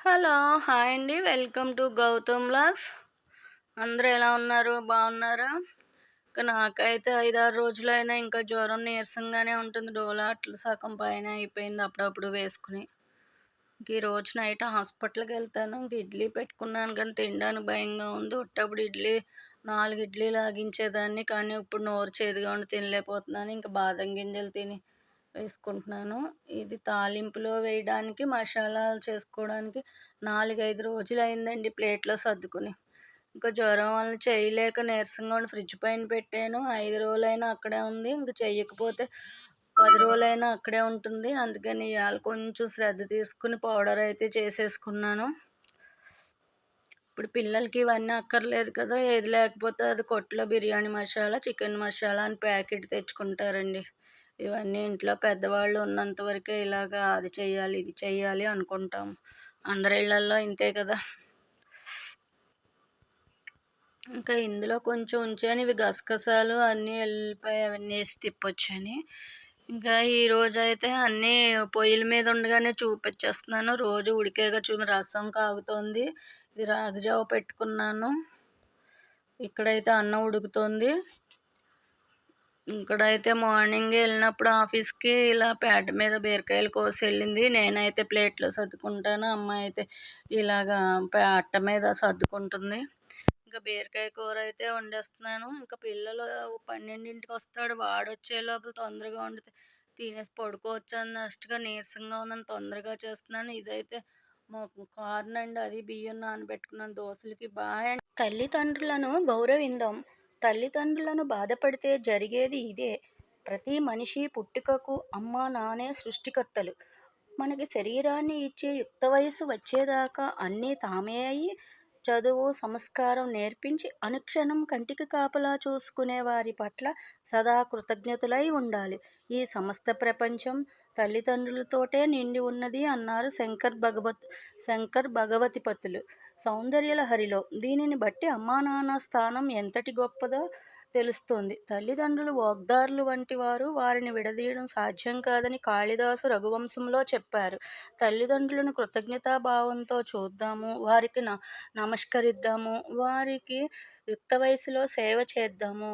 Hello! Hi అండి. Welcome to Gautam vlogs. అందరూ ఎలా ఉన్నారు? బాగున్నారా? ఇక నాకైతే 5, 6 రోజులైనా ఇంకా జ్వరం నీరసంగానే ఉంటుంది. డోలో అట్లా సగం పైనే అయిపోయింది అప్పుడప్పుడు వేసుకుని. ఇంక ఈరోజు నైట్ హాస్పిటల్‌కెళ్తాను. ఇంక ఇడ్లీ పెట్టుకున్నాను కానీ తినడానికి భయంగా ఉంది. ఉట్టప్పుడు 4 ఇడ్లీ లాగించేదాన్ని. కానీ ఇప్పుడు నోరు చేదుగా ఉండి తినలేకపోతున్నాను. ఇంక బాదం గింజలు వేసుకుంటున్నాను. ఇది తాలింపులో వేయడానికి, మసాలాలు చేసుకోవడానికి 4, 5 రోజులయిందండి ప్లేట్‌లో సర్దుకుని. ఇంకా జ్వరం వల్ల చేయలేక నీరసంగా ఉండి ఫ్రిడ్జ్ పైన పెట్టాను. 5 రోజులైనా అక్కడే ఉంది. ఇంక చెయ్యకపోతే 10 రోజులైనా అక్కడే ఉంటుంది. అందుకని ఇవాళ కొంచెం శ్రద్ధ తీసుకుని పౌడర్ అయితే చేసేసుకున్నాను. ఇప్పుడు పిల్లలకి ఇవన్నీ అక్కర్లేదు కదా! ఏది లేకపోతే అది కొట్టులో బిర్యానీ మసాలా, చికెన్ మసాలా అని ప్యాకెట్ తెచ్చుకుంటారండి. ఇవన్నీ ఇంట్లో పెద్దవాళ్ళు ఉన్నంత వరకే ఇలాగా అది చెయ్యాలి, ఇది చెయ్యాలి అనుకుంటాం. అందరి ఇళ్ళల్లో ఇంతే కదా! ఇంకా ఇందులో కొంచెం ఉంచాను. ఇవి గసగసాలు అన్నీ ఎల్లిపాయ అవన్నీ వేసి తిప్పొచ్చని. ఇంకా ఈరోజైతే అన్నీ పొయ్యిల మీద ఉండగానే చూపించేస్తున్నాను. రోజు ఉడికేగా రసం కాగుతోంది. ఇది రాగి జావ పెట్టుకున్నాను. ఇక్కడైతే అన్నం ఉడుకుతోంది. ఇక్కడైతే మార్నింగే వెళ్ళినప్పుడు ఆఫీస్కి ఇలా పేట మీద బీరకాయలు కోసి వెళ్ళింది. నేనైతే ప్లేట్లో సర్దుకుంటాను. అమ్మాయి అయితే ఇలాగా అట్ట మీద సర్దుకుంటుంది. ఇంకా బీరకాయ కూర అయితే వండేస్తున్నాను. ఇంకా పిల్లలు 12కి వస్తాడు. వాడొచ్చే లోపల తొందరగా వండితే తినేసి పడుకోవచ్చు అన్నట్టుగా నీరసంగా ఉందని తొందరగా చేస్తున్నాను. ఇదైతే మాకు కారణండి, అది బియ్యం నానబెట్టుకున్నాను దోశలకి. బాయ్. తల్లిదండ్రులను గౌరవిందాం. తల్లిదండ్రులను బాధపడితే జరిగేది ఇదే. ప్రతి మనిషి పుట్టుకకు అమ్మా నాన్నే సృష్టికర్తలు. మనకి శరీరాన్ని ఇచ్చే యుక్త వయసు వచ్చేదాకా అన్నీ తామే అయి చదువు, సంస్కారం నేర్పించి అనుక్షణం కంటికి కాపలా చూసుకునే వారి పట్ల సదా కృతజ్ఞతలై ఉండాలి. ఈ సమస్త ప్రపంచం తల్లిదండ్రులతోటే నిండి ఉన్నది అన్నారు శంకర్ భగవతిపతులు సౌందర్యలహరిలో. దీనిని బట్టి అమ్మా నాన్న స్థానం ఎంతటి గొప్పదో తెలుస్తోంది. తల్లిదండ్రులు వాగ్దారులు వంటి వారు. వారిని విడదీయడం సాధ్యం కాదని కాళిదాసు రఘువంశంలో చెప్పారు. తల్లిదండ్రులను కృతజ్ఞతాభావంతో చూద్దాము, వారికి నమస్కరిద్దాము, వారికి యుక్త వయసులో సేవ చేద్దాము.